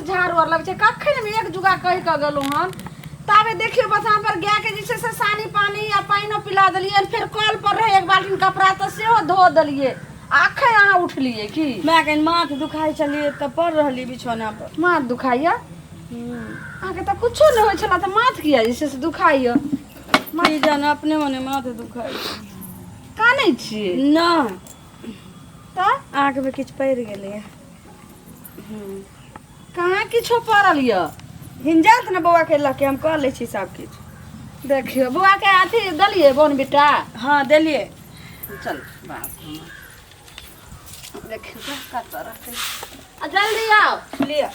झाड़ू और लगे कखन एक जुगा कह के गलू हम ताबे देखियो बस हम पर गाय के जैसे से सानी पानी या पानी पिला दलिए फिर कल पर रहे एक बाल्टी कपड़ा तो सेहो धो दलिए आखे यहाँ उठलिए की मैं कहीं माथ दुखाई चलिए तब पड़ रही बिछौना पर माथ दुखाइया आके तो कुछो नहीं होय छला त माथ किया जैसे से दुखाइया माई जान अपने मने माथ दुखाई कानै छी ना त आंख में किछ पड़ गेले कहाँ किछो पड़ल य हिंजात ना बउआ के लके हम कर ले छी सब किछ देखियो बुआ के अथी दलिए बोन बेटा हां देलिए चल बाप देखियो का तरह आ जल्दी आओ लिया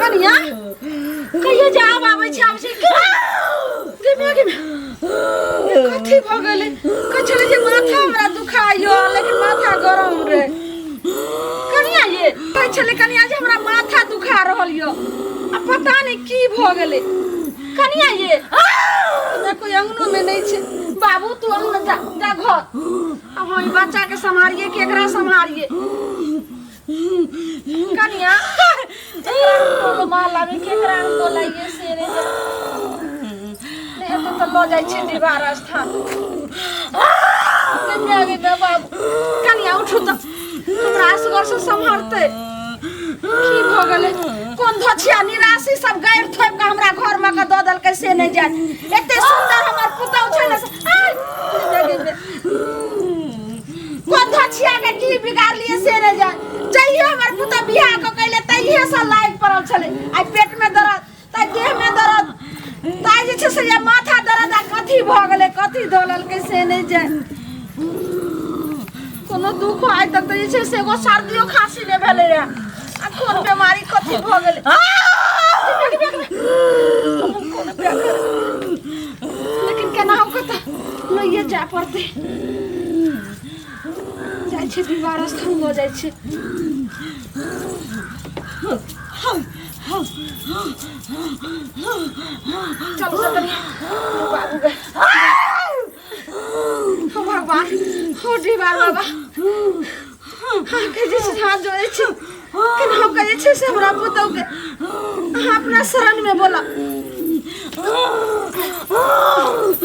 कनिया कहियो जाब आबै छै आबै छै कथी भ गेलै कछले जे माथा हमरा दुखाइयो लेकिन माथा गरम रे कनिया ये कहै छले कनिया जे हमरा माथा दुखा रहल यो आ पता नहीं की भ गेलै कनिया ये देखो अंगनो में नहीं छे बाबू तू अंगना जा जा घर अब हम बच्चा के संभालिए केकरा संभालिए कनिया तो माला में केकरा तो लाइए से रे ले तो लो जाय छी दीवार स्थान कन्या के ना बाबू कनिया उठो त हमरा असगर से संभालते की भ गेलै कोन धछिया निराशी सब गायर थोप के हमरा घर में के द दल के से नहीं जाय एते सुंदर हमर पुतौ छै ना कोन धछिया के की बिगाड़ लिए से नहीं जाय चाहिए हमर पुता बियाह को कहले तइहे से लाइक पड़ल छले आ पेट में दर्द त देह में दर्द ताई जे छै से ये माथा दर्द आ कथी भ गेलै कथी धोलल के से नहीं जाय कोनो दुख आइ तक त जे छै से एगो सर्दियो खांसी ने भेलै रे आ कोन बीमारी कथी भ गेलै लेकिन केना हो कत लइए जा पड़ते जाय छै दीवार स्थान हो जाय छै चल बाबू गए भगवान हो दीवार बाबा हाँ के जे हाथ जोड़े छी केना हो के जे से हमरा पुतौ के अपना शरण में बोला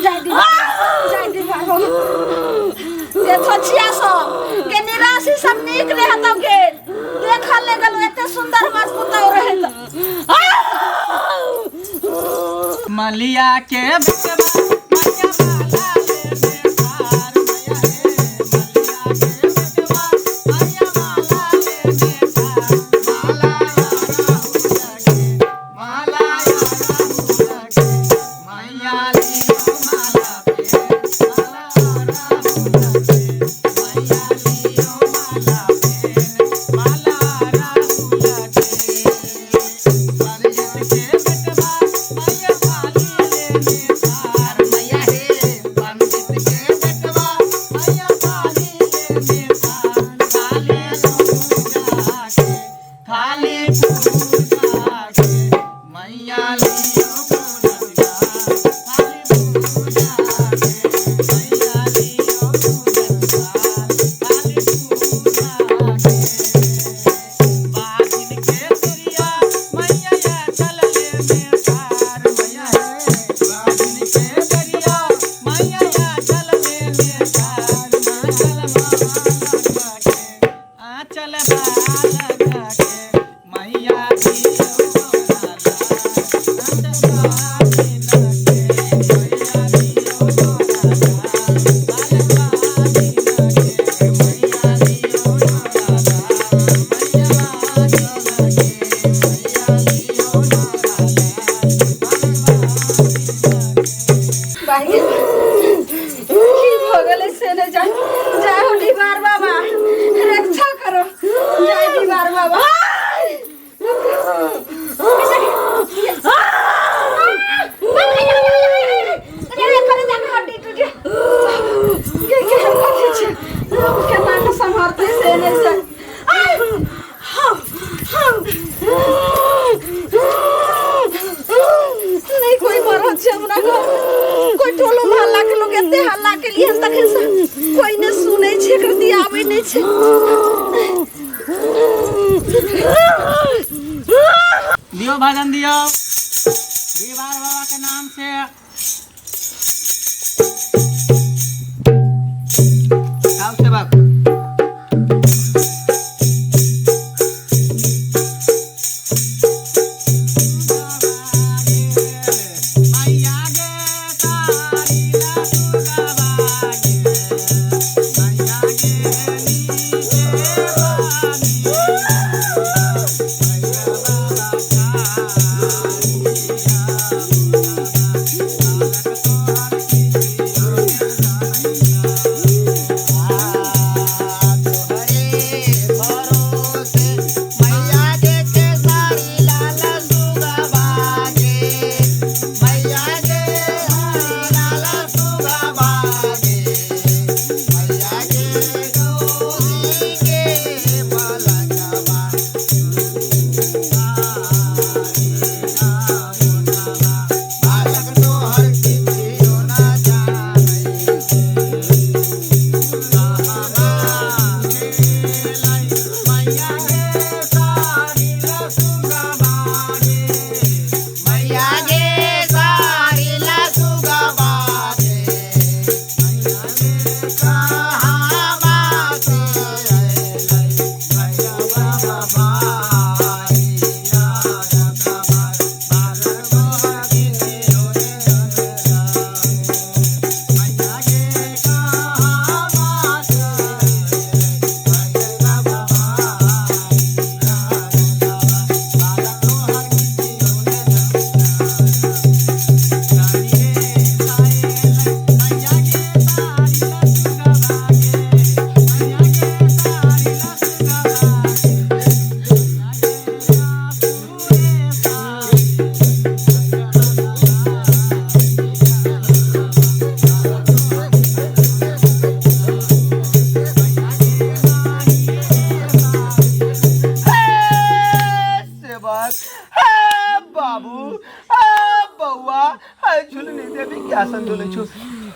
जय दी बाबा ये छछिया सो के निराशी सब नीक रहे त के देखल ले गलो एते सुंदर मस्त पुतौ रहे त मलिया के की भगले से ने जाओ दीवार बाबा रक्षा करो जय दीवार बाबा संभालते से नहीं कोई मरद छे हमरा घर कोई टोलो मोहल्ला के लोग एते हल्ला के लिए तक कोई ने सुनै छे कर दिया आबै नै छे दियो भजन दियो दीवार बाबा के नाम से आओ सेवक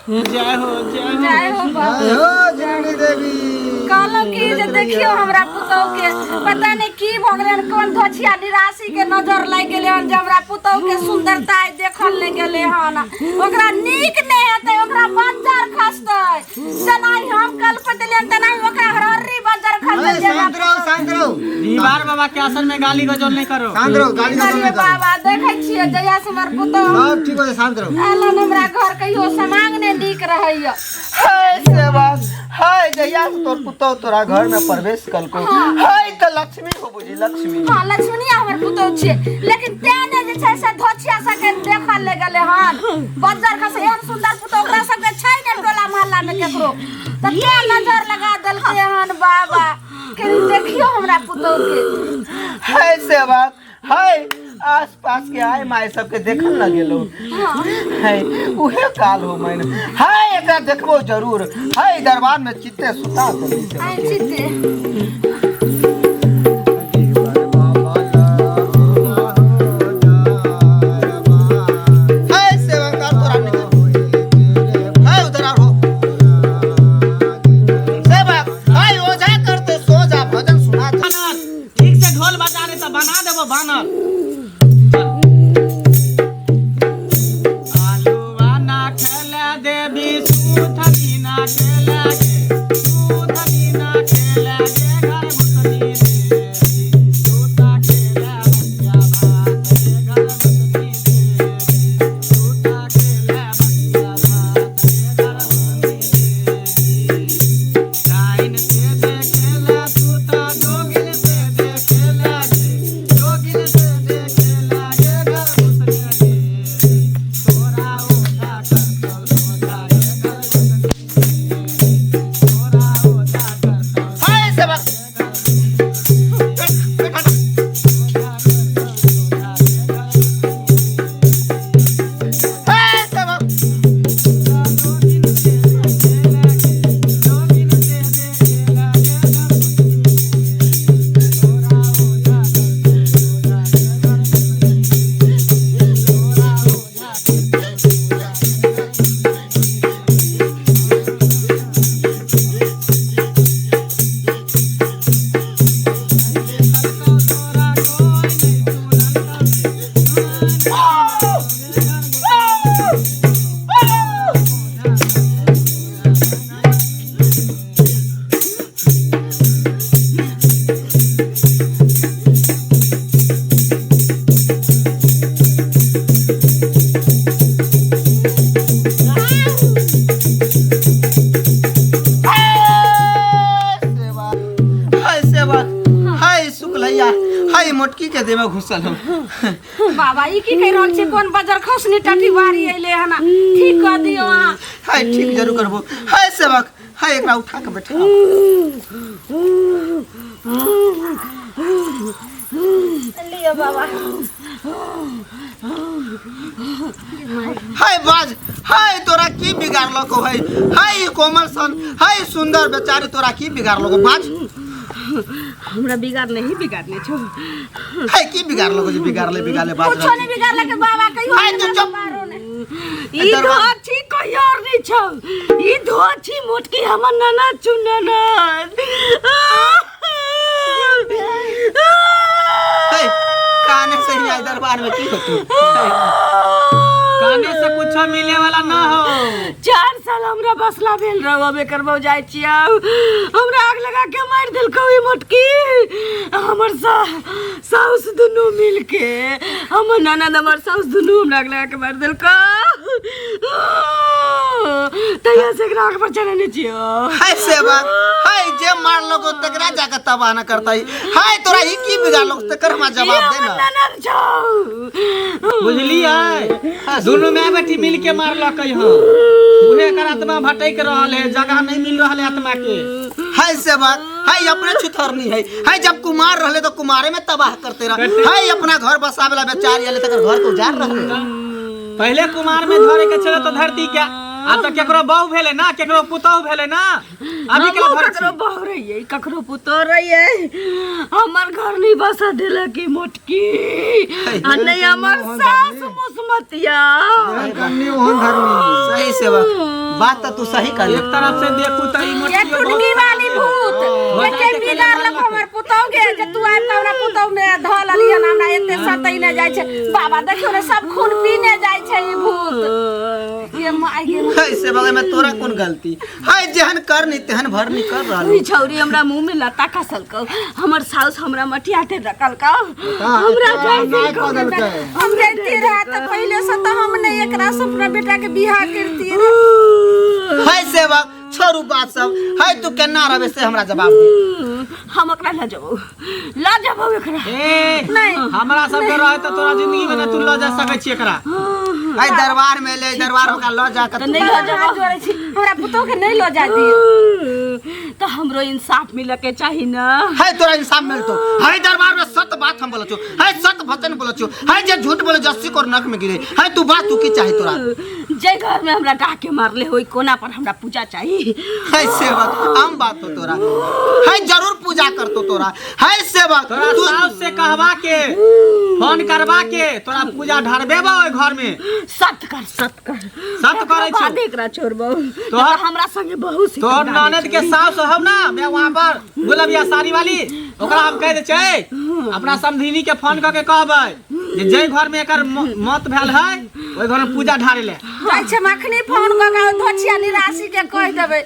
जय हो जननी देवी कहलो कि जे देखियो हमरा पुतौ के पता नहीं की भगरे कोन धोछिया निराशी के नजर लाग गेले हन जे हमरा पुतौ के सुंदरता देखल ले गेले हन ओकरा नीक नहीं हेतै ओकरा बंजर खसतै सनाई हम कल पतले तनाई ओकरा हररी बंजर खसतै शांत रहो दीवार बाबा के आसन में गाली गजौल नहीं करो शांत रहो गाली गजौल नहीं करो बाबा देखै छियै जया से हमर पुतौ सब ठीक हो शांत रहो एलन हमरा घर कहियो समांग ने नीक रहैया हाय सेवा हाय जया तोर पुतौ तोरा घर में प्रवेश कलको हाय त लक्ष्मी हो बुझी लक्ष्मी हां लक्ष्मी हमर पुतौ छियै लेकिन तेने जे छै से धोछिया सके देखल ले गेले हन बंजर खसे एहन सुंदर पुतौ ओकरा सबके छै ने टोला मोहल्ला में केकरो त के नजर लगा देलकै हन बाबा के देखियो हमरा पुतौ के हाय सेवा हाय आस पास के आए माय सबके देखन लगेलो हाय उहे काल हो मैंने हाय एकरा देखबो जरूर हाय दरबार में चित्ते सुता दे आई चित्ते बना देबो बानर देवी सुथनी ना खेला गे सुथनी ना खेला गे हाय सेवा हाय शुक्लैया हाय मोटकी के देह में घुसल हो बाबा ई की कह रहल छी कोन बाजार खसनी टटी वारी अइले हना ठीक कर दियो अहाँ हाय ठीक जरूर करबो हाय सेवक हाय एकरा उठा के बैठाओ लियो बाबा हाय बाज हाय तोरा की बिगाड़लो को हाय हाय कोमल सन हाय सुंदर बेचारी तोरा की बिगाड़लो को बाज हमरा बिगाड़ नहीं बिगाड़ने छो हाय की बिगाड़लो को जे बिगाड़ले बाज कुछ नहीं बिगाड़ले के बाबा कहियो हाय तू चुप मारो ने ई धोची कोई और नहीं छो ई धोची मोटकी हमर नाना चुनना हाय काने से ही दरबार में की होतू काने से कुछ मिले वाला ना हो 4 साल हमरा बसला भेल रहो बे करबो जाय छिया हमरा आग लगा के मार देल कोई मोटकी हमर साउस दुनु मिलके हमर ननद हमर साउस दुनु हमरा आग लगा के मार देल का तैया से ग्राहक पर चढ़ने छियो हाय सेवा हाय जे मारलो को तकरा जाके तबाह न करतई हाय तोरा ही की बिगाड़लो तकर हम जवाब दे ना ननद छौ बुझलिए दोनों में बेटी मिल के मारल कहीं उहे कर आत्मा भटक रहल है जगह नहीं मिल रहल है आत्मा के हाय सेवा हाय अपने छुथरनी है हाय जब कुमार रहले तो कुमारे में तबाह करते रह हाय अपना घर बसावेला बेचारी आले तकर घर को उजाड़ रहले पहले कुमार में धरे के चले तो धरती क्या अब तो केकरो बहू भेले ना केकरो पुतहु भेले ना अभी के धरती ककरो बहू रहिए ककरो पुतो रहिए हमर घर नहीं बसा देला की मोटकी आ नहीं हमर सास मुसमतिया कन्नी ओहन धर्मी सही सेवा बात तो तू सही कर एक तरफ से देखू तो ई ये टुटकी वाली भूत एके बिगाड़ लक हमर पुतौ के जे तू आइ त हमरा पुतौ ने धल लिया हमरा एते सतै ने जाय छै बाबा देखियो रे सब खून पीने जाय छै ई भूत ये माय गे हाय सेवा में तोरा कौन गलती हाय जेहन कर नी तेहन भर नी कर रहल ई छौरी हमरा मुंह में लता खसल को हमर साउस हमरा मटिया ते रखल का हमरा जाय दे हम जानते रहा त पहले से त हम ने एकरा से अपना बेटा के बियाह करती रे हाय सेवा छोरू बात सब हाय तू केना रहबे से हमरा जवाब दे हम एकरा ला जाबो एकरा ए नहीं हमरा सब के रहे तो तोरा जिंदगी में ना तू ल जा सकै छी एकरा हाय दरबार में ले दरबार में का ल जा के नहीं लो जाबो हमरा पुतो के नहीं लो जा दियो तो हमरो इंसाफ मिले के चाहिए ना हाय तोरा इंसाफ मिलतो हाय दरबार में सत बात हम बोलछो हाय सत वचन बोलछो हाय जे झूठ बोले जस्सी को नक में गिरे हाय तू बात तू की चाहे तोरा जे घर में हमरा गा के मारले होई कोना पर हमरा पूजा चाहिए हाय सेवक आम बात हो तोरा हाय जरूर पूजा करतो तोरा हाय सेवक तोरा तू साउस से कहवा के फोन करवा के तोरा पूजा ढारबेबा ओइ घर में सत कर सत करे बात छै एकरा छोड़बो तोहर हमरा संगे बहुत तोर ननद के साउस हो ना मैं वहां पर गुलाबिया साड़ी वाली ओकरा हम कह दे छै अपना समधिनी के फोन क के कहबै जे घर में एकर मौत भेल है ओइ घर में पूजा ढारे ले जाय छै मखनी फोन क के धोछिया निराशी के कह देबै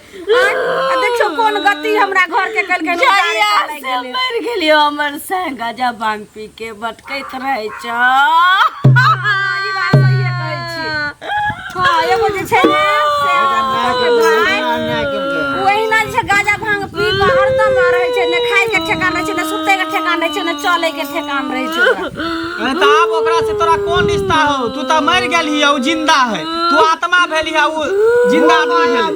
देखियो कोन गति हमरा घर के कल के से मर गेलियो हमर संग गजा बांग पी के बटकैत रहै छ ई बात सही कहै छी हां एगो जे छै ने से भाई ओहिना छै गाजा भांग पी के हरदम रहै छै ने खाय के ठेकान रहै छै ने सुते के ठेकान रहै छै ने चले के ठेकान रहै छै अरे त आब ओकरा से तोरा कोन रिश्ता हो तू त मर गेलही उ जिंदा है तू आत्मा भेली है उ जिंदा आदमी भेली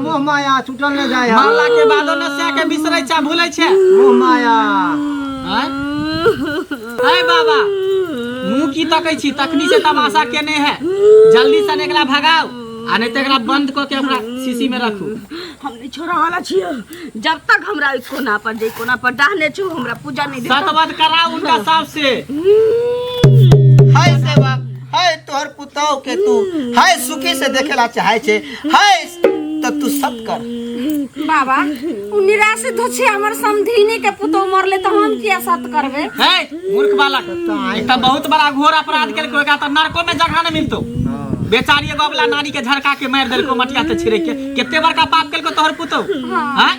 मोह माया छूटल न जाय मरला के बादो नशा के बिसरै छै भूलै छै मोह माया अरे बाबा मुंह की तकै छी तखनी से तमाशा केने है जल्दी से एकरा भगाओ आ नहीं तो एकरा बंद क के अपना शीशी में रखू हम नहीं छोड़ा वाला छियो जब तक हमरा इस कोना पर जे कोना पर डाहने छु हमरा पूजा नहीं दे सतवत कराओ उनका साहब से हाय सेवक हाय तोहर पुतौ के तू हाय सुखी से देखेला चाहे छे हाय त तू सत कर बाबा उ निराशित हो छी हमर समधिनी के पुतौ मरले त हम किया सत करबे है मूर्ख बालक एक त बहुत बड़ा घोर अपराध केल कोई का त नरको में जगह न मिलतो बेचारी एगो वाला नानी के झड़का के मार देलको मटिया ते छिरे के केते बड़का पाप केलको तोहर पुतौ हां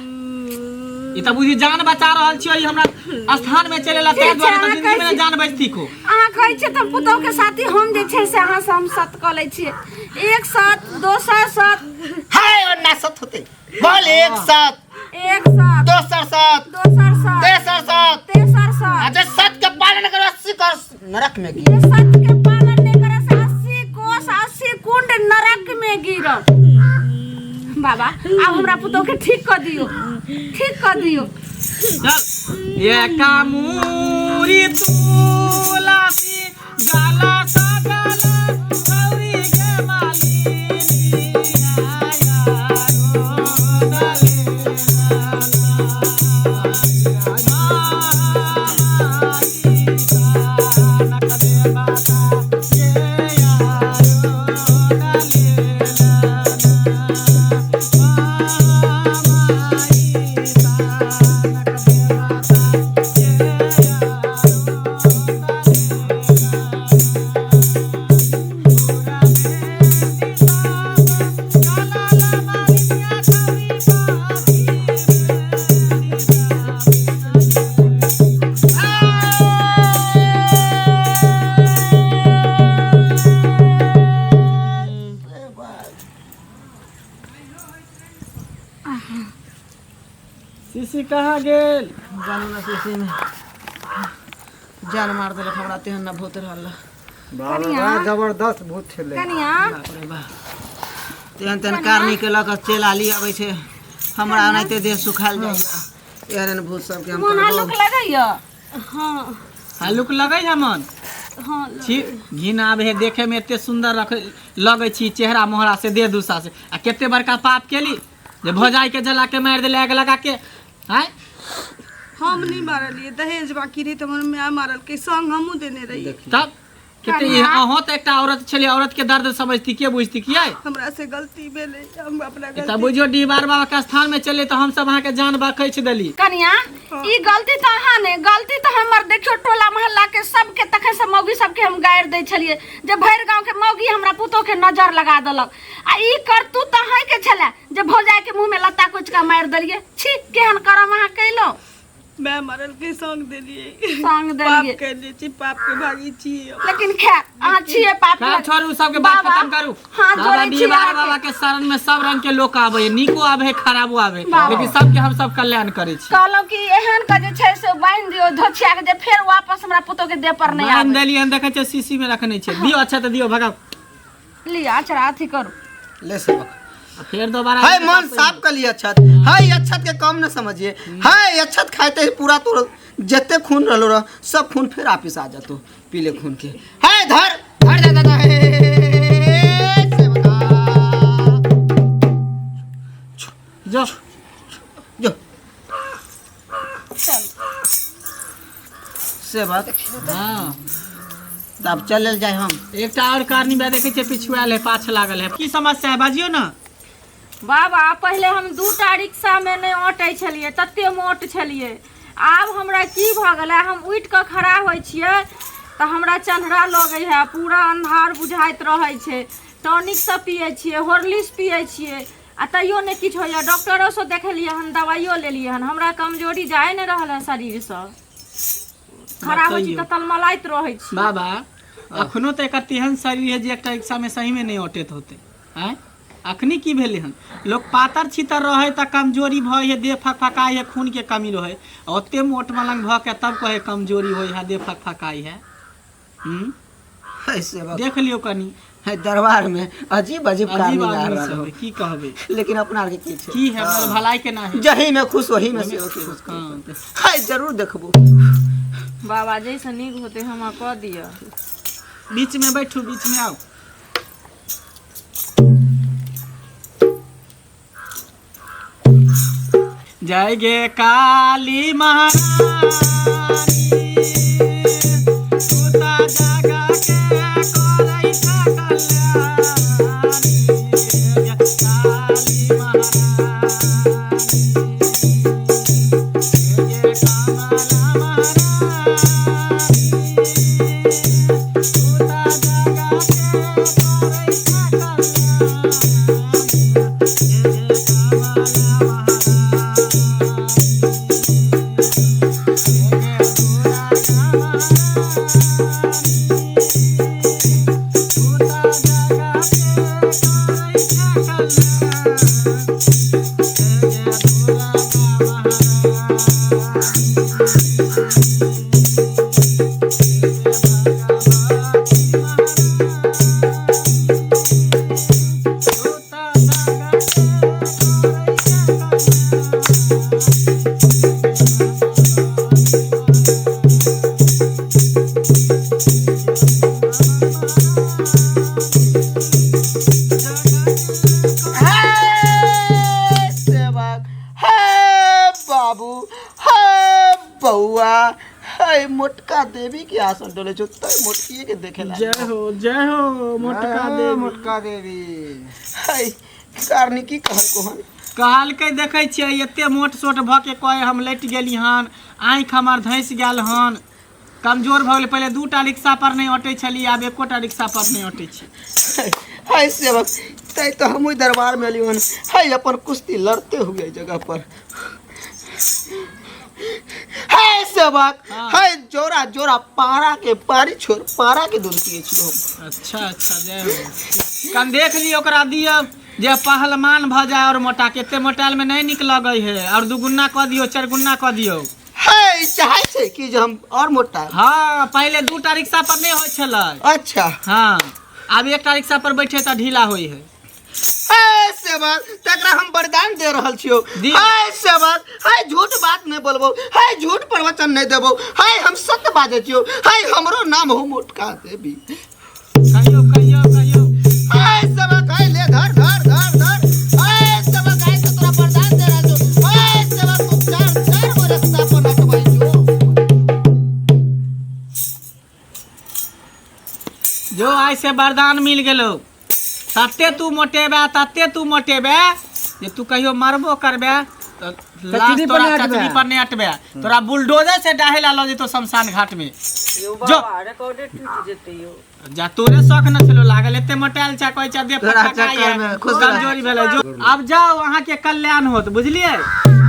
ई त बुझी जान बचा रहल छियो ई हमरा स्थान में चलेला तै द्वारा त जिंदगी में जान बचती को अहाँ कहै छियै त पुतौ के साथी हम जे छै से अहाँ से हम सत क लै छियै एक साथ दोसर साथ हाय ओन्ना सत होते बोल एक साथ दोसर साथ तेसर साथ अजय सत के पालन करो 80 कोस नरक में गिर सत के पालन नहीं करे से 80 कोस 80 कुंड नरक में गिरब बाबा अब हमरा पुतौ के ठीक कर दियो चल ये कामूरी तुलसी गाला सा गाला गौरी के मालिनी सीसी कहाँ गेल जानू ना सीसी में जान मार देलक हमरा तेहन ना भूत रहल बाबा जबरदस्त भूत छले कनिया तेहन तेहन कारनी के लक चेला ली आबै छै हमरा ओनाइते देह सुखाल जाइया एहन भूत सब के हम मन हल्लुक लगैया हल्लुक लगै हमन हां छी घिन आबे है देखे में एते सुंदर लगै छी चेहरा मोहरा से देह दुसा से आ केते बड़का पाप केली जे भौजाई के जला के मार देले आग लगा के हैं हम नहीं मारलिए दहेज बाकी रही तो हमर माय मारल के संग हमहू देने रही तब केते अहो त एकटा औरत छली औरत के दर्द समझती के बुझती किया हमरा से गलती भेले हम अपना त गलती बुझियो डीबार बाबा के स्थान में चले त हम सब अहाँ के जान बखैछ देली कनिया ई गलती त अहाँ ने गलती त हमर देखियो टोला मोहल्ला के सब के तखे से मौगी सब के हम गायर दै छलिए जे भैर गांव के मौगी हमरा पुतो के नजर लगा देलक आ ई करतू त अहाँ के छले जे भौजाई के मुंह में लत्ता कुछ का मार देलिए छी केहन करम अहाँ कैलो मैं मरल के संग देलिए संग पाप देलिए कर ली छी पाप के भागी छी लेकिन खैर अहाँ छिए पाप का छोड़ू सब के बात खत्म करू हां बाबा जोड़े छी डीबार बाबा के शरण में सब रंग के लोग आवे नीको आवे खराबो आवे लेकिन सब के हम सब कल्याण करे छी कहलो कि एहन का जे छै से बांध दियो धोछिया के जे फेर वापस हमरा पुतो के दे पर नहीं बांध आवे देली हम देखे छ सीसी में रखने छै दियो अच्छा त दियो भगाओ लिया अच्छा अथी करू ले सबक फिर दोबारा हाय मन साफ कर लिया अच्छत हाय अच्छत के कम न समझिए हाय अच्छत खाते ही पूरा तो जते खून रहलो रह सब खून फिर वापस आ जातो पीले खून के हाय धर धर दादा से बता जो जो चल से बात हां तब चलल जाय हम एकटा और कारनी बा देखे छै पिछुआल है पाछ लागल है की समस्या है बाजियो ना बाबा पहले हम 2टा रिक्शा में नहीं ऑटै छलिए तते मोट छलिए आब हमरा की भ गेलै हम उठ के खड़ा होय छियै त हमरा चन्हरा लगै है पूरा अन्हार बुझाइत रहै छै टॉनिक सब पियै छियै हॉर्लिक्स पियै छियै आ तैयो नहीं किछ होइए डॉक्टरो से देखलिए हन दवाइयो लेलिए हन हमरा कमजोरी जाय नहीं रहल है शरीर से खड़ा होय छी त तलमलाइत रहै छी बाबा अखनो त एकर तेहन शरीर है जे एकटा रिक्शा में सही में नहीं ऑटैत होते हैं अखनी की भेले हन लोग पातर छितर रहे त कमजोरी भय है देह फकफकाई है खून के कमी रहे ओते मोट मलंग भ के तब कहे कमजोरी होय है देह फकफकाई है ऐसे बात देख लियो कनी है दरबार में अजीब अजीब अजीब कारनी आ आदमी रहा सब हो है, की कहबे लेकिन अपना के की छै की है मतलब भलाई के ना है जही में खुश वही में से खुश हाँ, हाय जरूर देखबो बाबा जैसे नीक होते हम कह दिया बीच में बैठू बीच में आओ जय गे काली महारानी सुता जागा के करई कल्याणी जय काली महारानी जय कामला महारानी सुता जागा के करई कल्याणी जय कामला महारानी हाय सेवक, हाय बाबू, हाय बउआ, हाय मोटका देवी के आसन डोले जो तय मोटकिए के देखे ला। जय हो मोटका देवी। मोटका देवी। हाय कारनी की कहल कोहन। कहल के देखे छियै एते मोट सोट भ के कहे हम लटि गेली हन, आँखि हमर धैस गेल हन, कमजोर भऽ गेल। पहले 2टा रिक्शा पर नहीं अटै छली, आब 1टा रिक्शा पर नहीं अटै छी। हाय सेवक, तय तो हम दरबार में अलियन। हाय अपन कुश्ती लड़ते हुए जगह पर। हाय सेवक, हाय जोरा जोरा पारा के पारी छोड़ पारा के दूध पिए छियो हम। अच्छा जय हो। कन देख ली ओकरा दियो जे पहलवान भ जाए और मोटा, केते मोटाइल में नहीं निक लगे है, और 2 गुना क दियो 4 गुना क दियो। हाय चाहे छे कि जे हम और मोटा। हाँ पहले 2टा रिक्शा पर नहीं होय छलै। अच्छा हाँ अब 1टा रिक्शा पर बैठे त ढीला होई है। हाय सेवक, तकरा हम वरदान दे रहल छियो। हाय सेवक, हाय झूठ बात नहीं बोलबो, हाय झूठ प्रवचन नहीं देबो, हाय हम सत्य बाजे छियो। हाय हमरो नाम हो मोटका देवी। कहियो हाय सेवक, हाय ले धर धर धर धर। हाय सेवक, हाय तो तोरा वरदान दे रहल छो। हाय सेवक, तू चार गो रस्ता पर हटवाई जो ऐसे वरदान मिल गेलो, तते तू मोटेबे जे तू कहियो मरबो करबे तो लास्ट तोरा चटनी पर नहीं अटबे, तोरा बुलडोजर से डाहेला लो जेतो शमशान घाट में। जो रिकॉर्डेड टूट जेते यो। जा तोरे शौक न चलो लागल एते मोटाइल छा कहै छा दे चक्कर में खुश रह। कमजोरी भेलै। जो अब जाओ अहाँ के कल्याण होत, बुझलिए।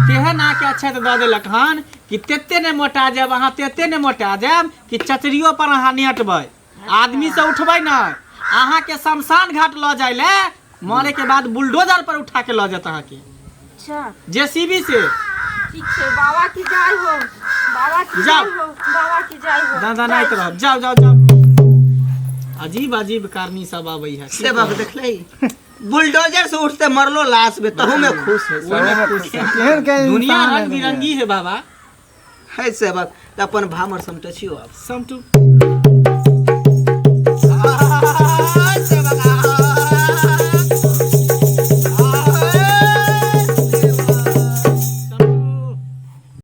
केहन आके अच्छा तो दऽ देलक हन कि तेते ने मोटा जाब, अहाँ तेते ने मोटा जाब कि चचरियो पर अहाँ नहीं अटबै, आदमी से उठबै न, अहाँ के शमशान घाट ल जाय ले, मरे के बाद बुलडोजर पर उठा के ल जात अहाँ के। अच्छा जेसीबी से। ठीक है, बाबा की जय हो, बाबा की जय हो, बाबा की जय हो। दादा नहीं करब, जाओ। अजीब कारनी सब आबै है। सेवक देखले बुलडोजर से उठते मरलो लाश में तहु में खुश है। दुनिया रंग बिरंगी है बाबा। है सेवक, अपन भामर समटछियो आप समटू।